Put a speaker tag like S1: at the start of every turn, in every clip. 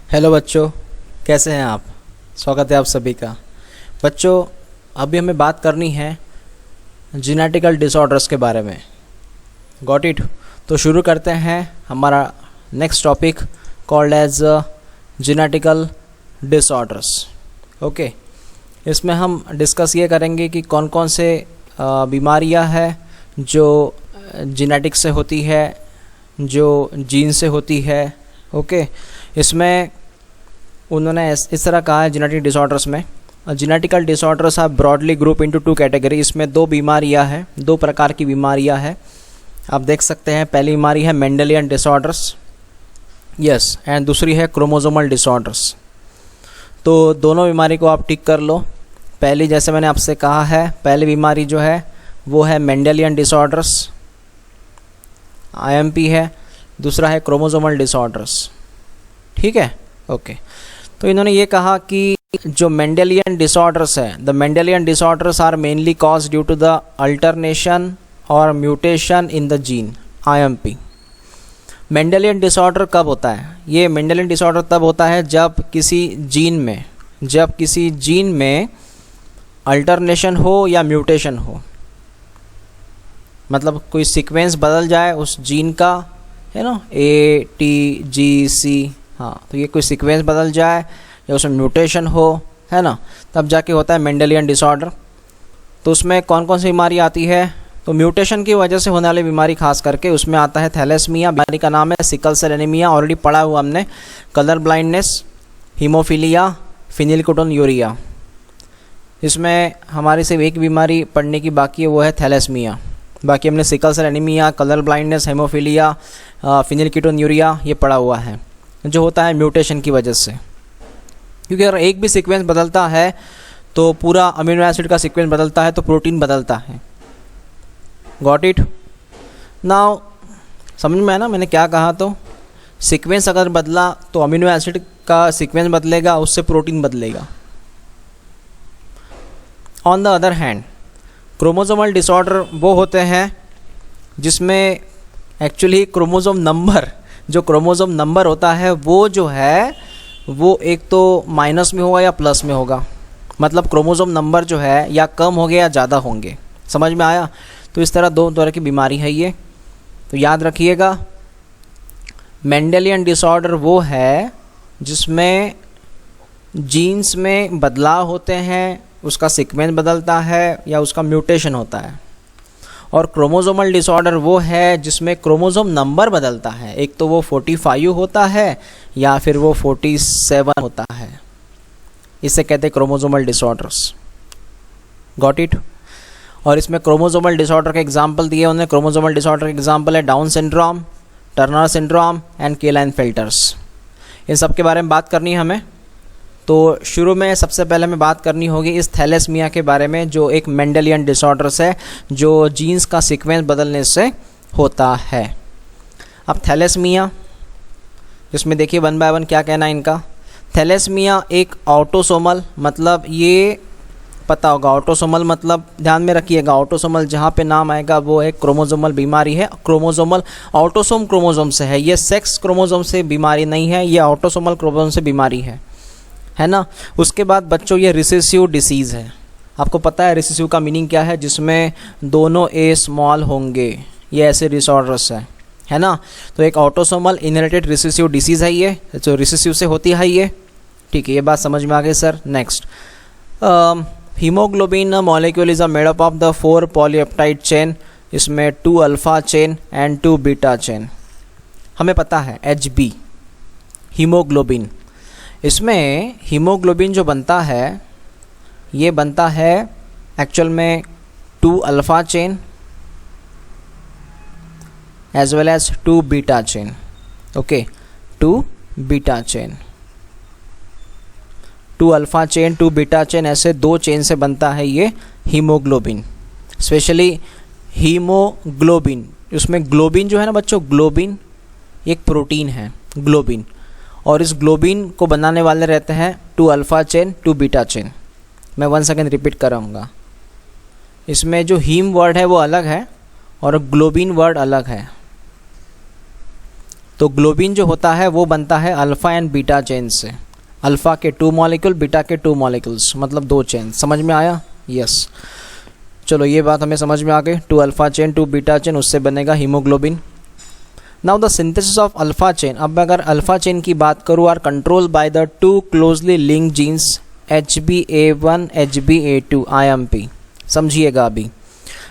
S1: Hello बच्चों, कैसे हैं आप। स्वागत है आप सभी का। बच्चों, अभी हमें बात करनी है जीनेटिकल डिसऑर्डर्स के बारे में। Got it. तो शुरू करते हैं हमारा next topic called as genetical disorders. Okay, इसमें हम डिस्कस ये करेंगे कि कौन कौन से बीमारियां हैं जो जीनेटिक से होती है, जो जीन से होती है। ओके, इसमें उन्होंने इस तरह कहा है जेनेटिक डिसऑर्डर्स में, genetical disorders are broadly group into two category. इसमें दो बीमारियां हैं, दो प्रकार की बीमारियां हैं। आप देख सकते हैं, पहली बीमारी है मेंडेलियन डिसऑर्डर्स, यस, एंड दूसरी है क्रोमोसोमल डिसऑर्डर्स। तो दोनों बीमारी को आप टिक कर लो। पहली, जैसे मैंने आपसे कहा है, पहली बीमारी जो है वो है मेंडेलियन डिसऑर्डर्स, IMP है। दूसरा है क्रोमोसोमल डिसऑर्डर्स। ठीक है, ओके। तो इन्होंने ये कहा कि जो मेंडेलियन डिसऑर्डर्स है, the Mendelian disorders are mainly cause due to the alternation और mutation in the gene IMP। Mendelian disorder कब होता है? ये मेंडेलियन डिसऑर्डर तब होता है जब किसी जीन में अल्टरनेशन हो या म्यूटेशन हो, मतलब कोई सीक्वेंस बदल जाए उस जीन का, है ना, ATGC, हाँ, तो ये कोई सीक्वेंस बदल जाए या उसमें म्यूटेशन हो, है ना, तब जाके होता है मेंडेलियन डिसऑर्डर। तो उसमें कौन कौन सी बीमारी आती है? तो म्यूटेशन की वजह से होने वाली बीमारी खास करके उसमें आता है थैलेसीमिया, बीमारी का नाम है सिकल सेल एनीमिया, ऑलरेडी पढ़ा हुआ हमने, कलर ब्लाइंडनेस, हीमोफीलिया, फिनिलकेटोन्यूरिया। इसमें हमारी सिर्फ एक बीमारी पढ़ने की बाकी है, वो है थैलेसीमिया। बाकी हमने sickle cell anaemia, colour blindness, haemophilia, phenylketonuria ये पढ़ा हुआ है, जो होता है म्यूटेशन की वजह से। क्योंकि अगर एक भी सीक्वेंस बदलता है तो पूरा अमीनो एसिड का सीक्वेंस बदलता है, तो प्रोटीन बदलता है। Got it. नाउ समझ में है ना मैंने क्या कहा? तो सीक्वेंस अगर बदला तो अमीनो एसिड का सीक्वेंस बदलेगा, उससे प्रोटीन बदलेगा। On the other hand, chromosomal disorder वो होते हैं जिसमें एक्चुअली क्रोमोसोम नंबर होता है वो जो है वो एक तो माइनस में होगा या प्लस में होगा। मतलब क्रोमोसोम नंबर जो है या कम हो गया या ज़्यादा होंगे। समझ में आया? तो इस तरह दो तरह की बीमारी है ये, तो याद रखिएगा। मेंडेलियन डिसऑर्डर वो है जिसमें जीन्स में बदलाव होते हैं, उसका सीक्वेंस बदलता है या उसका म्यूटेशन होता है। और क्रोमोसोमल डिसऑर्डर वो है जिसमें क्रोमोसोम नंबर बदलता है, एक तो वो 45 होता है या फिर वो 47 होता है। इसे कहते हैं क्रोमोसोमल डिसऑर्डर्स। Got it. और इसमें क्रोमोसोमल डिसऑर्डर के एग्जाम्पल दिए उन्होंने। क्रोमोसोमल डिसऑर्डर के एग्जाम्पल है Down syndrome, Turner syndrome and Klinefelter's. इन सब के बारे में बात करनी है हमें। तो शुरू में सबसे पहले हमें बात करनी होगी इस थैलेसीमिया के बारे में, जो एक मेंडेलियन डिसऑर्डर्स है जो जीन्स का सीक्वेंस बदलने से होता है। अब थैलेसीमिया, जिसमें देखिए वन बाय वन क्या कहना है इनका। थैलेसीमिया एक ऑटोसोमल, मतलब ये पता होगा ऑटोसोमल मतलब ध्यान में रखिएगा, ऑटोसोमल जहाँ पे नाम आएगा वो एक क्रोमोसोमल बीमारी है। क्रोमोसोमल ऑटोसोम क्रोमोसोम से है, ये सेक्स क्रोमोसोम से बीमारी नहीं है, ये ऑटोसोमल क्रोमोसोम से बीमारी है ना। उसके बाद बच्चों ये रिसेसिव डिसीज़ है। आपको पता है रिसेसिव का मीनिंग क्या है? जिसमें दोनों ए स्मॉल होंगे, ये ऐसे डिसऑर्डर्स है ना। तो एक ऑटोसोमल इनहेरिटेड रिसेसिव डिसीज़ है ये, जो रिसेसिव से होती है ये। ठीक है, ये बात समझ में आ गई sir. Next, haemoglobin molecule is made up of the 4 polypeptide chain. इसमें 2 alpha chain and 2 beta chain. हमें पता है HB हीमोग्लोबिन। इसमें हीमोग्लोबिन जो बनता है ये बनता है एक्चुअल में 2 alpha chain as well as 2 beta chain. Okay, 2 beta chain, 2 alpha chain 2 beta chain, ऐसे 2 चेन से बनता है ये हीमोग्लोबिन। स्पेशली हीमोग्लोबिन, उसमें ग्लोबिन जो है ना बच्चों, ग्लोबिन एक प्रोटीन है, ग्लोबिन। और इस ग्लोबिन को बनाने वाले रहते हैं 2 अल्फा चेन 2 बीटा चेन। मैं 1 सेकेंड रिपीट कराऊंगा। इसमें जो हीम वर्ड है वो अलग है और ग्लोबिन वर्ड अलग है। तो ग्लोबिन जो होता है वो बनता है अल्फ़ा एंड बीटा चेन से। अल्फ़ा के 2 मॉलिक्यूल, बीटा के 2 मॉलिक्यूल्स, मतलब 2 चेन। समझ में आया? यस। चलो ये बात हमें समझ में आ गई। 2 अल्फ़ा चेन 2 बीटा चेन, उससे बनेगा haemoglobin. Now the synthesis of alpha chain. अब अगर अल्फ़ा चेन की बात करूँ, are control by the 2 closely linked genes HbA1 HbA2 IMP। समझिएगा अभी,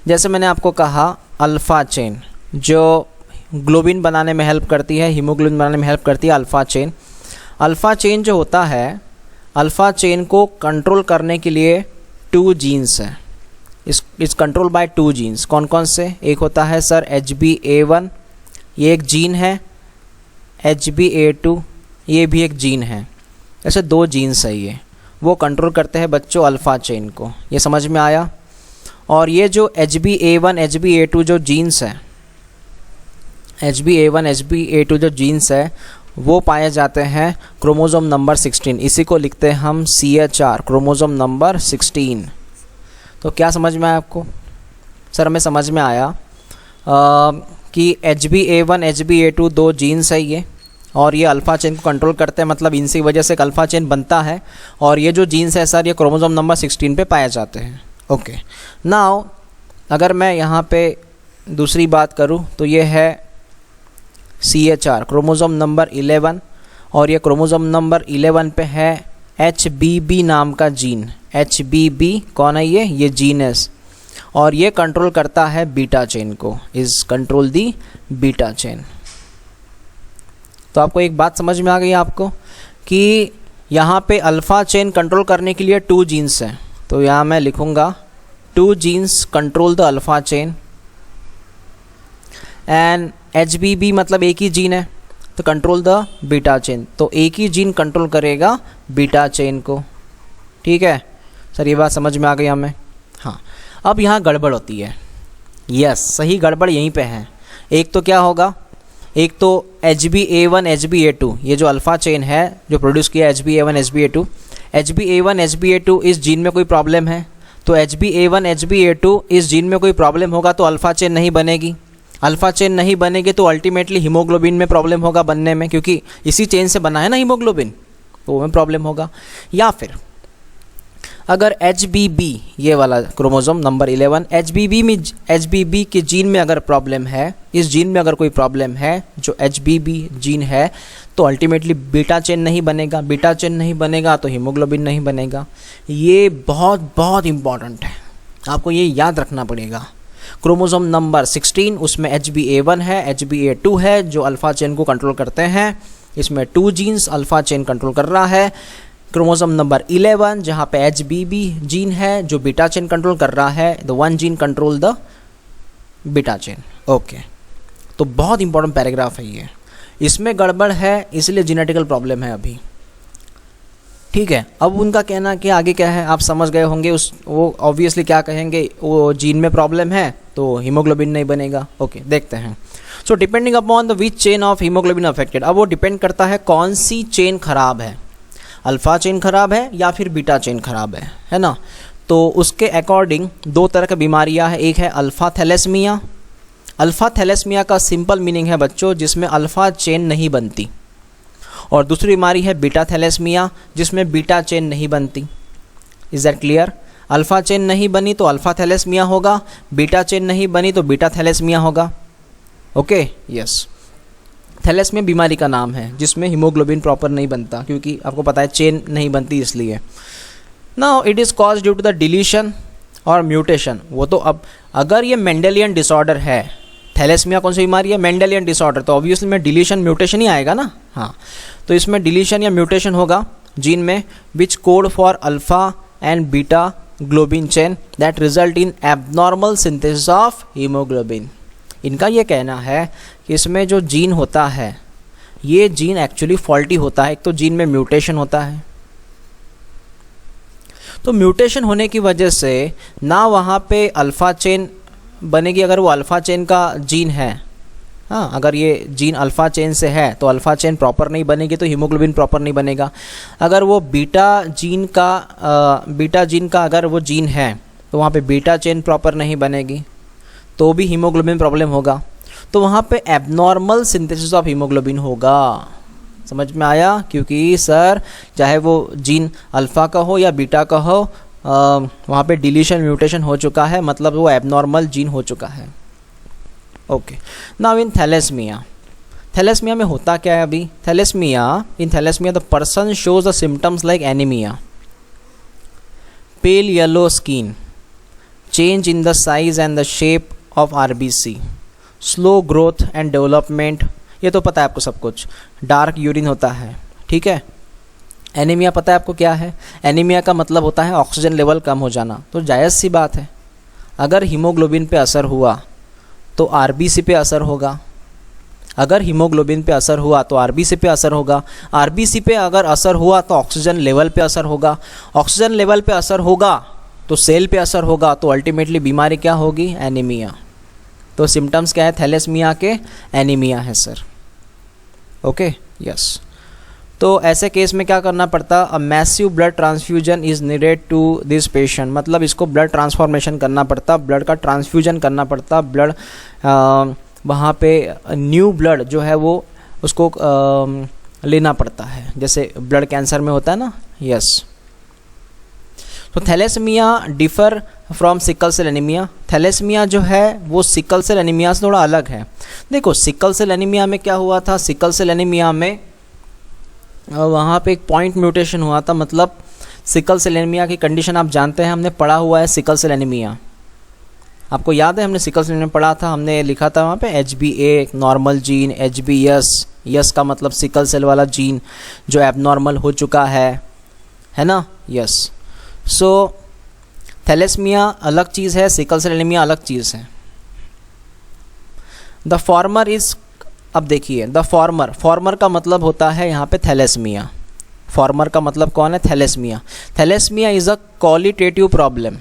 S1: जैसे मैंने आपको कहा अल्फ़ा चेन जो ग्लोबिन बनाने में हेल्प करती है, हीमोग्लोबिन बनाने में हेल्प करती है, अल्फ़ा चेन। अल्फ़ा चेन जो होता है, अल्फ़ा चेन को कंट्रोल करने के लिए 2 जीन्स हैं। इस कंट्रोल बाय 2 जीन्स। कौन कौन से? एक होता है सर HbA1, ये एक जीन है। HbA2, ये भी एक जीन है। ऐसे 2 जीन्स है, ये वो कंट्रोल करते हैं बच्चों अल्फ़ा चेन को। ये समझ में आया? और ये जो HbA1 HbA2 जो जीन्स है, HbA1 HbA2 जो जीन्स है, वो पाए जाते हैं क्रोमोसोम नंबर 16। इसी को लिखते हैं हम CHR, क्रोमोसोम नंबर 16। तो क्या समझ में आया आपको? सर हमें समझ में आया कि HbA1 HbA2 2 जीन्स है ये, और ये अल्फ़ा चेन को कंट्रोल करते हैं, मतलब इनसी वजह से एक अल्फ़ा चेन बनता है। और ये जो जीन्स है सर, ये क्रोमोसोम नंबर 16 पे पाए जाते हैं। ओके, नाउ अगर मैं यहाँ पे दूसरी बात करूँ तो ये है CHR, क्रोमोसोम नंबर 11, और ये क्रोमोसोम नंबर 11 पे है HBB नाम का जीन। HBB कौन है ये जीन है, और ये कंट्रोल करता है बीटा चेन को, is control the beta chain. तो आपको एक बात समझ में आ गई आपको कि यहाँ पे अल्फ़ा चेन कंट्रोल करने के लिए 2 जीन्स हैं। तो यहाँ मैं लिखूँगा 2 jeans control the alpha chain, and HBB मतलब एक ही जीन है, तो कंट्रोल द बीटा चेन। तो एक ही जीन कंट्रोल करेगा बीटा चेन को। ठीक है सर, ये बात समझ में आ गई हमें? हाँ। अब यहाँ गड़बड़ होती है। यस, सही गड़बड़ यहीं पे है। एक तो क्या होगा, एक तो HbA1 HbA2, ये जो अल्फ़ा चेन है जो प्रोड्यूस किया HbA1 HbA2, HbA1 HbA2 इस जीन में कोई प्रॉब्लम है, तो HbA1 HbA2 इस जीन में कोई प्रॉब्लम होगा तो अल्फ़ा चेन नहीं बनेगी। अल्फ़ा चेन नहीं बनेगी तो अल्टीमेटली हीमोग्लोबिन में प्रॉब्लम होगा बनने में, क्योंकि इसी चेन से बना है ना हीमोग्लोबिन, तो वो में प्रॉब्लम होगा। या फिर अगर HBB, ये वाला क्रोमोसोम नंबर 11, HBB के जीन में अगर प्रॉब्लम है, इस जीन में अगर कोई प्रॉब्लम है जो HBB जीन है, तो अल्टीमेटली बीटा चेन नहीं बनेगा। बीटा चेन नहीं बनेगा तो हीमोग्लोबिन नहीं बनेगा। ये बहुत बहुत इम्पॉर्टेंट है, आपको ये याद रखना पड़ेगा। क्रोमोसोम नंबर 16, उसमें HbA1 है, HbA2 है जो अल्फ़ा चेन को कंट्रोल करते हैं। इसमें 2 जीन्स अल्फ़ा चेन कंट्रोल कर रहा है। क्रोमोसोम नंबर 11 जहाँ पे HBB जीन है जो बीटा चेन कंट्रोल कर रहा है, the 1 gene control the beta chain. Okay, तो बहुत इंपॉर्टेंट पैराग्राफ है ये। इसमें गड़बड़ है इसलिए जेनेटिकल प्रॉब्लम है अभी। ठीक है, अब उनका कहना कि आगे क्या है आप समझ गए होंगे। वो ऑब्वियसली क्या कहेंगे, वो जीन में प्रॉब्लम है तो हीमोग्लोबिन नहीं बनेगा। ओके, देखते हैं। So depending upon the which chain of haemoglobin affected, अब वो डिपेंड करता है कौन सी चेन खराब है, अल्फ़ा चेन खराब है या फिर बीटा चेन खराब है ना। तो उसके अकॉर्डिंग 2 तरह की बीमारियां हैं। एक है अल्फ़ा थैलेसीमिया। अल्फ़ा थैलेसीमिया का सिंपल मीनिंग है बच्चों जिसमें अल्फ़ा चेन नहीं बनती, और दूसरी बीमारी है बीटा थैलेसीमिया जिसमें बीटा चेन नहीं बनती। Is that clear? Alpha chain नहीं बनी तो अल्फ़ा थैलेसीमिया होगा, बीटा चेन नहीं बनी तो बीटा थैलेसीमिया होगा। Okay, yes. थैलेसीमिया बीमारी का नाम है जिसमें हीमोग्लोबिन प्रॉपर नहीं बनता, क्योंकि आपको पता है चेन नहीं बनती इसलिए। Now it is cause due to the deletion और म्यूटेशन। वो तो अब अगर ये मेंडेलियन डिसऑर्डर है, थैलेसीमिया कौन सी बीमारी है, मेंडेलियन डिसऑर्डर, तो ऑब्वियसली में डिलीशन म्यूटेशन ही आएगा ना। हाँ, तो इसमें डिलीशन या म्यूटेशन होगा जीन में विच code for alpha and beta globin chain that result in abnormal synthesis of haemoglobin. इनका ये कहना है कि इसमें जो जीन होता है ये जीन एक्चुअली फॉल्टी होता है। एक तो जीन में म्यूटेशन होता है, तो म्यूटेशन होने की वजह से ना वहाँ पे अल्फ़ा चेन बनेगी अगर वो अल्फ़ा चेन का जीन है। हाँ, अगर ये जीन अल्फ़ा चेन से है तो अल्फ़ा चेन प्रॉपर नहीं बनेगी तो हीमोग्लोबिन प्रॉपर नहीं बनेगा। अगर वो बीटा जीन का अगर वो जीन है तो वहाँ पे बीटा चेन प्रॉपर नहीं बनेगी तो भी हीमोग्लोबिन प्रॉब्लम होगा। तो वहाँ पे एबनॉर्मल सिंथेसिस ऑफ हीमोग्लोबिन होगा। समझ में आया? क्योंकि सर चाहे वो जीन अल्फ़ा का हो या बीटा का हो, वहाँ पे डिलीशन म्यूटेशन हो चुका है, मतलब वो एबनॉर्मल जीन हो चुका है। Okay, now in thalassaemia, thalassaemia में होता क्या है अभी? In thalassaemia the person shows the symptoms like anaemia, pale yellow skin, change in the size and the shape of RBC, slow growth and development, ये तो पता है आपको सब कुछ, डार्क यूरिन होता है, ठीक है। एनीमिया पता है आपको क्या है? एनीमिया का मतलब होता है ऑक्सीजन लेवल कम हो जाना। तो जायज़ सी बात है, अगर हीमोग्लोबिन पे असर हुआ तो आरबीसी पे असर होगा, अगर हीमोग्लोबिन पे असर हुआ तो आरबीसी पे असर होगा, आरबीसी पे अगर असर हुआ तो ऑक्सीजन लेवल पे असर होगा, ऑक्सीजन लेवल पे असर होगा तो सेल पे असर होगा, तो अल्टीमेटली बीमारी क्या होगी? एनीमिया। तो सिम्टम्स क्या है थैलेसीमिया के? एनीमिया है सर। Okay, yes. तो ऐसे केस में क्या करना पड़ता? A massive blood transfusion is needed to this patient, मतलब इसको ब्लड ट्रांसफॉर्मेशन करना पड़ता, ब्लड का ट्रांसफ्यूजन करना पड़ता, ब्लड वहाँ पे न्यू ब्लड जो है वो उसको लेना पड़ता है, जैसे ब्लड कैंसर में होता है ना। यस। तो thalassaemia differ from sickle cell anaemia, thalassaemia जो है वो सिकल सेल एनीमिया से थोड़ा अलग है। देखो सिकल सेल एनीमिया में क्या हुआ था? सिकल सेल एनीमिया में वहाँ पे एक पॉइंट म्यूटेशन हुआ था, मतलब सिकल सेल एनीमिया की कंडीशन आप जानते हैं, हमने पढ़ा हुआ है सिकल सेल एनीमिया, आपको याद है हमने सिकल सेल में पढ़ा था, हमने लिखा था वहाँ पे HbA normal gene, HbS, yes का मतलब सिकल सेल वाला जीन जो एबनॉर्मल हो चुका है ना। यस। सो थैलेसीमिया अलग चीज़ है, सिकल सेल एनीमिया अलग चीज़ है। द फॉर्मर इज़, अब देखिए द फॉर्मर का मतलब होता है यहाँ पे थैलेसीमिया, फॉर्मर का मतलब कौन है? Thalassaemia. Thalassaemia is a qualitative problem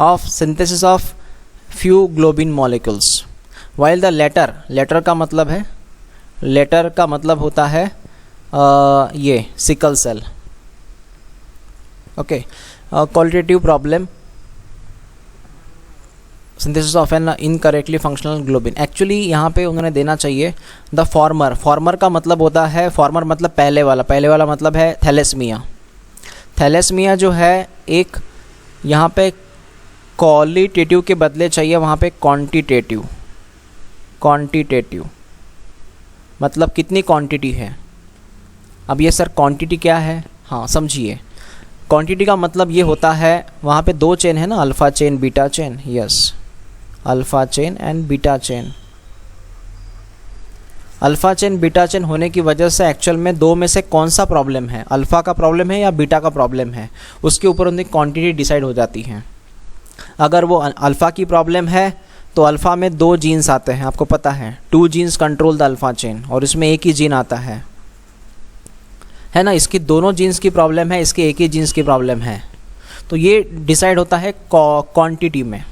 S1: of synthesis of few globin molecules, while the latter का मतलब है, latter का मतलब होता है ये sickle cell. Okay, qualitative problem synthesis of an incorrectly functional globin, actually यहाँ पे उन्होंने देना चाहिए द फॉर्मर का मतलब होता है, फॉर्मर मतलब पहले वाला मतलब है थैलेसीमिया। थैलेसीमिया जो है एक यहाँ पे क्वालिटेटिव के बदले चाहिए वहाँ पे क्वांटिटेटिव, मतलब कितनी क्वांटिटी है। अब ये सर क्वांटिटी क्या है? हाँ समझिए, क्वांटिटी का मतलब ये होता है वहाँ पे दो चेन है ना, alpha chain beta chain. Yes, alpha chain and beta chain. Alpha chain beta chain होने की वजह से एक्चुअल में दो में से कौन सा प्रॉब्लम है, अल्फ़ा का प्रॉब्लम है या बीटा का प्रॉब्लम है, उसके ऊपर उनकी क्वांटिटी डिसाइड हो जाती है। अगर वो अल्फ़ा की प्रॉब्लम है तो अल्फ़ा में दो जीन्स आते हैं, आपको पता है 2 jeans control the alpha chain, और इसमें एक ही जीन आता है ना। इसकी दोनों जीन्स की प्रॉब्लम है, इसके एक ही जीन्स की प्रॉब्लम है, तो ये डिसाइड होता है क्वांटिटी में,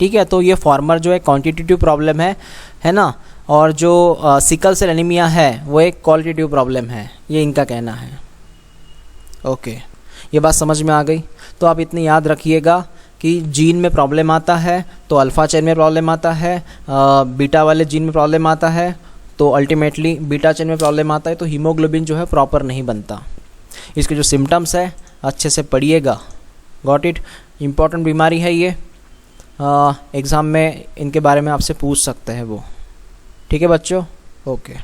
S1: ठीक है। तो ये फॉर्मर जो है क्वांटिटेटिव प्रॉब्लम है ना, और जो सिकल सेल एनीमिया है वो एक क्वालिटेटिव प्रॉब्लम है, ये इनका कहना है। ओके, ये बात समझ में आ गई। तो आप इतनी याद रखिएगा कि जीन में प्रॉब्लम आता है तो अल्फ़ा चेन में प्रॉब्लम आता है, बीटा वाले जीन में प्रॉब्लम आता है तो अल्टीमेटली बीटा चेन में प्रॉब्लम आता है, तो हीमोग्लोबिन जो है प्रॉपर नहीं बनता। इसके जो सिम्टम्स है अच्छे से पढ़िएगा, गॉट इट। इम्पॉर्टेंट बीमारी है ये, एग्ज़ाम में इनके बारे में आपसे पूछ सकते हैं वो, ठीक है बच्चों। ओके।